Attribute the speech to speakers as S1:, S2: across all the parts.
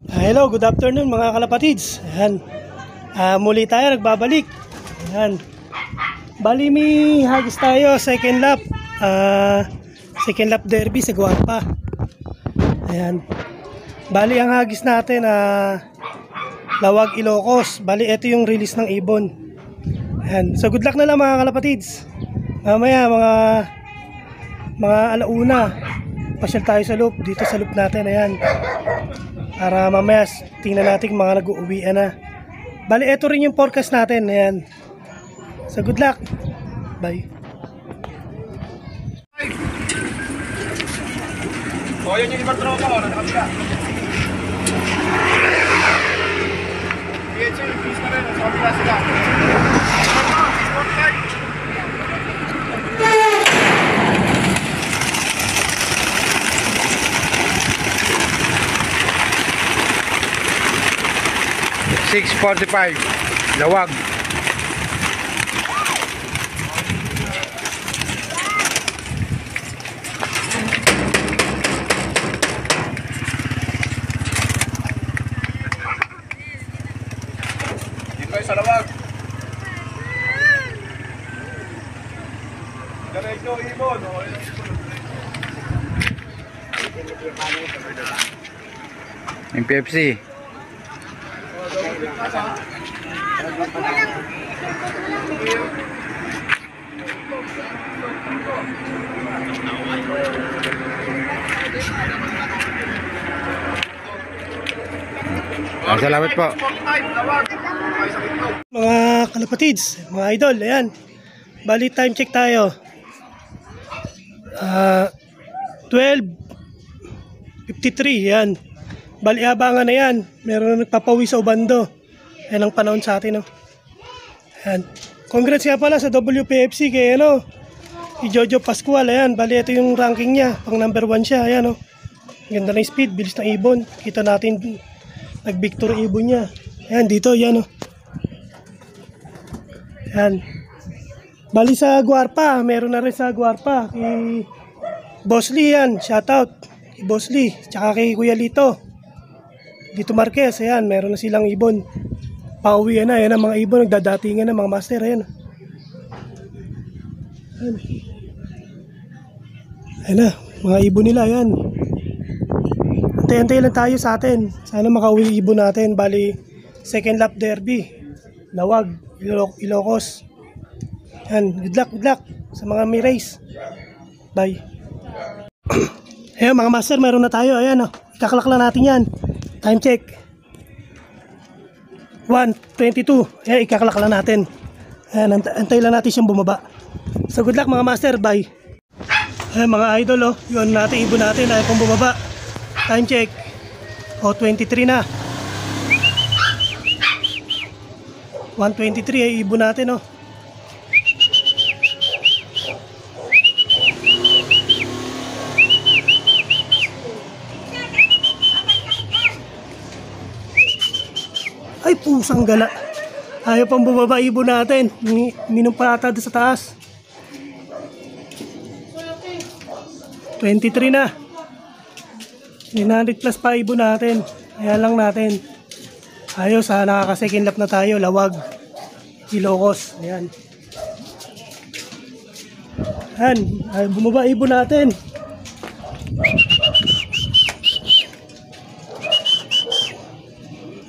S1: Hello, good afternoon mga kalapatids. Ayan. Muli tayo nagbabalik. Ayan. Bali may hagis tayo second lap. Second lap derby sa Guarpa. Ayan. Bali ang hagis natin Lawag, Ilocos. Bali ito yung release ng ibon. Ayan. So good luck na lang mga kalapatids. Mamaya mga alauna pasyal tayo sa loop. Dito sa loop natin. Ayan. Para mamaya tingnan natin mga nag-uuwian na. Bali, ito rin yung forecast natin. Ayan. So, good luck. Bye.
S2: O, yun yung ibang tropa ko. Nakapila. PHA, yung fees na rin. Sa kapila sila.
S3: 6:45 Lawag.
S2: Dito sa Lawag. Diretso ibon.
S3: Yung PFC. Salamat po.
S1: Mga kalapatids, mga idol, ayan. Bali time check tayo. 12:53, ayan. Bali abangan na yan. Meron na nagpapawi sa Ubando. Ayan ang panahon sa atin, no? Ayan. Congrats nga pala sa WPFC kay Jojo Pascual. Ayan, bali ito yung ranking niya. Pang number 1 siya. Ayan, ganda ng speed, bilis ng ibon. Kita natin nag-victory ibon niya. Ayan, dito, ayan, Ayan. Bali sa Guarpa, meron na rin sa Guarpa. Kay Boss Lee yan, shoutout. Kay Boss Lee, tsaka kay Kuya Lito. Dito Marquez, ayan, meron na silang ibon. Pauwi na, ayan ang mga ibon, nagdadatingan na mga master, ayan. Ayan na, mga ibon nila, ayan. Antay-antay lang tayo sa atin. Sana makauwi ibon natin. Bali, second lap derby. Lawag, Ilocos. Ayan, good luck sa mga may race. Bye. Ayan mga master, meron na tayo. Ayan, ikaklak lang natin yan. Time check 1:22. Ayan, ikaklak lang natin. Ayan, antay lang natin siyang bumaba. So good luck mga master, bye. Ayan mga idol, yun natin, ibon natin ay pang bumaba. Time check 23 na. 1:23 ay ibon natin, Ay, pusang gala. Ayaw pang bumaba ibon natin. Minum pa ata sa taas. 23 na. 900 plus pa ibon natin. Ayan lang natin. Ayos, nakaka-second lap na tayo. Lawag, Ilocos. Ayan. Ayan. Bumaba ibon natin.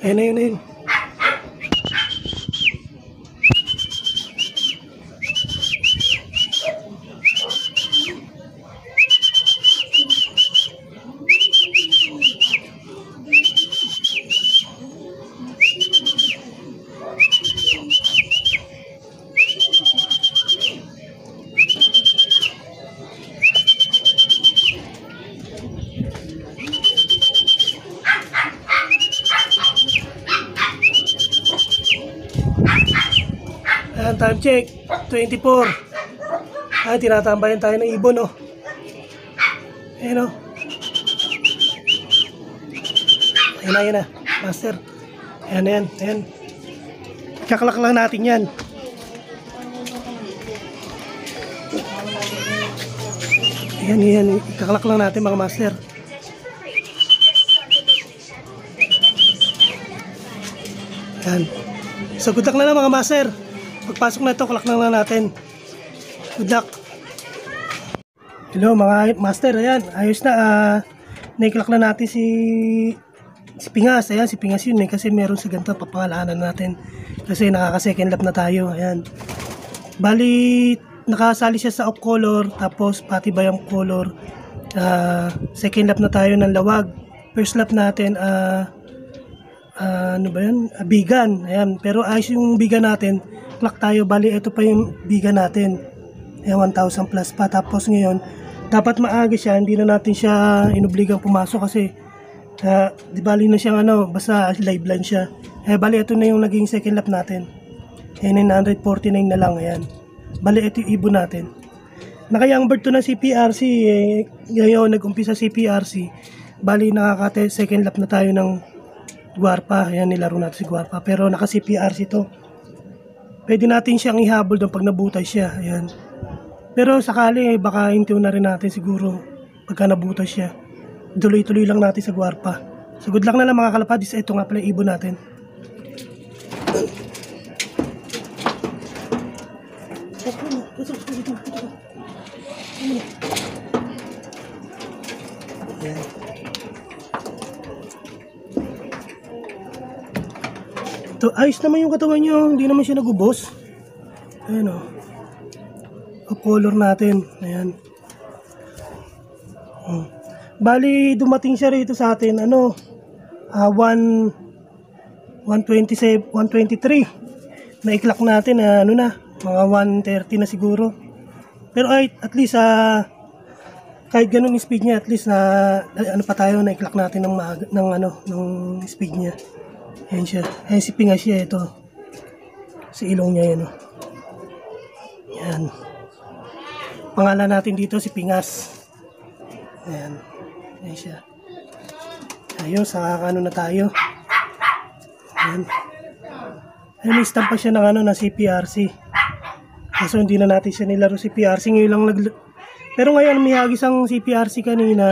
S1: Ayan na yun. Ayan, time check 24. Ay, tinatambayan tayo ng ibon, Ayan, Ayan na, master. Ayan. Kakalak lang natin yan. Ayan, kakalak lang natin mga master. Yan. So good luck na lang mga master. Pagpasok na ito, clock na lang natin. Good luck. Hello mga master, ayan, ayos na. Nai-clock na natin si Pingas. Ayan, si Pingas yun kasi meron sa ganito, papangalanan natin. Kasi nakaka-second lap na tayo. Ayan. Bali, nakasali siya sa off color, tapos pati bayang color. Second lap na tayo ng lawag. First lap natin, ano ba yun? Bigan. Ayan. Pero ayos yung bigan natin. Clock tayo. Bali, ito pa yung bigan natin. Ayan, 1,000 plus pa. Tapos ngayon, dapat maaga siya. Hindi na natin siya inubligang pumasok kasi di bali na siyang basta live lang siya. Bali, ito na yung naging second lap natin. Ayan, 949 na lang. Ayan. Bali, ito yung ibon natin. Naka-youngbird to ng CPRC. Ngayon, nag-umpisa CPRC. Bali, second lap na tayo ng Guarpa. Ayan, nilaro natin si Guarpa. Pero naka-CPRC to. Pwede natin siyang ihabol doon pag nabutay siya. Ayan. Pero sakali, baka hintiw na rin natin siguro pagka nabutay siya. Tuloy-tuloy lang natin sa Guarpa. So good luck na lang mga kalapadis. Ito nga pala yung ibon natin. Ayan. Ito, ayos naman yung katawan niya. Hindi naman siya nagubos. Ayan o. Color natin. Ayan. Bali, dumating siya rito sa atin. 123. Na-clock natin. Mga 130 na siguro. Pero at least, kahit ganun yung speed niya, at least pa tayo, na-clock natin ng speed niya. Ayan siya. Ayan si Pingas siya. Ito. Si ilong niya yan. Ayan. Pangalan natin dito si Pingas. Ayan. Ayan siya. Ayos. Nakakano na tayo. Ayan. Ayan. May stamp pa siya ng CPRC. Kaso hindi na natin siya nilaro CPRC. Ngayon lang pero ngayon may hagis ang CPRC kanina.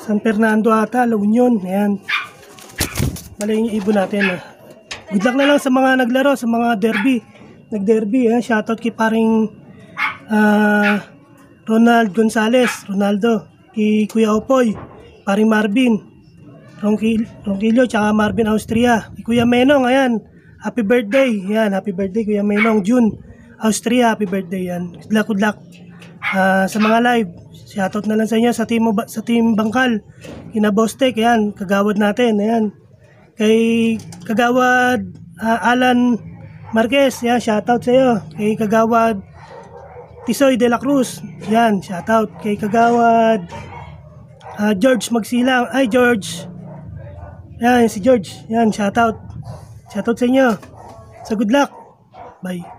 S1: San Fernando ata, La Union. Ayan. Bali yung ibon natin. Good luck na lang sa mga naglaro, sa mga derby. Nag-derby. Shoutout kay paring Ronaldo. Kay Kuya Opoy. Paring Marvin. Ronquillo, tsaka Marvin Austria. Kay Kuya Menong, ayan. Happy birthday. Ayan, happy birthday Kuya Menong. June, Austria, happy birthday. Ayan. Good luck. Sa mga live. Shoutout na lang sa inyo sa team Bangkal. Kina Bostek, ayan, kagawad natin, ayan. Kay kagawad Alan Marquez, ayan, shoutout sa iyo. Kay kagawad Tisoy de la Cruz, ayan, shoutout. Kay kagawad George Magsilang, George. Ayan, si George, ayan, shoutout. Shoutout sa inyo. So good luck. Bye.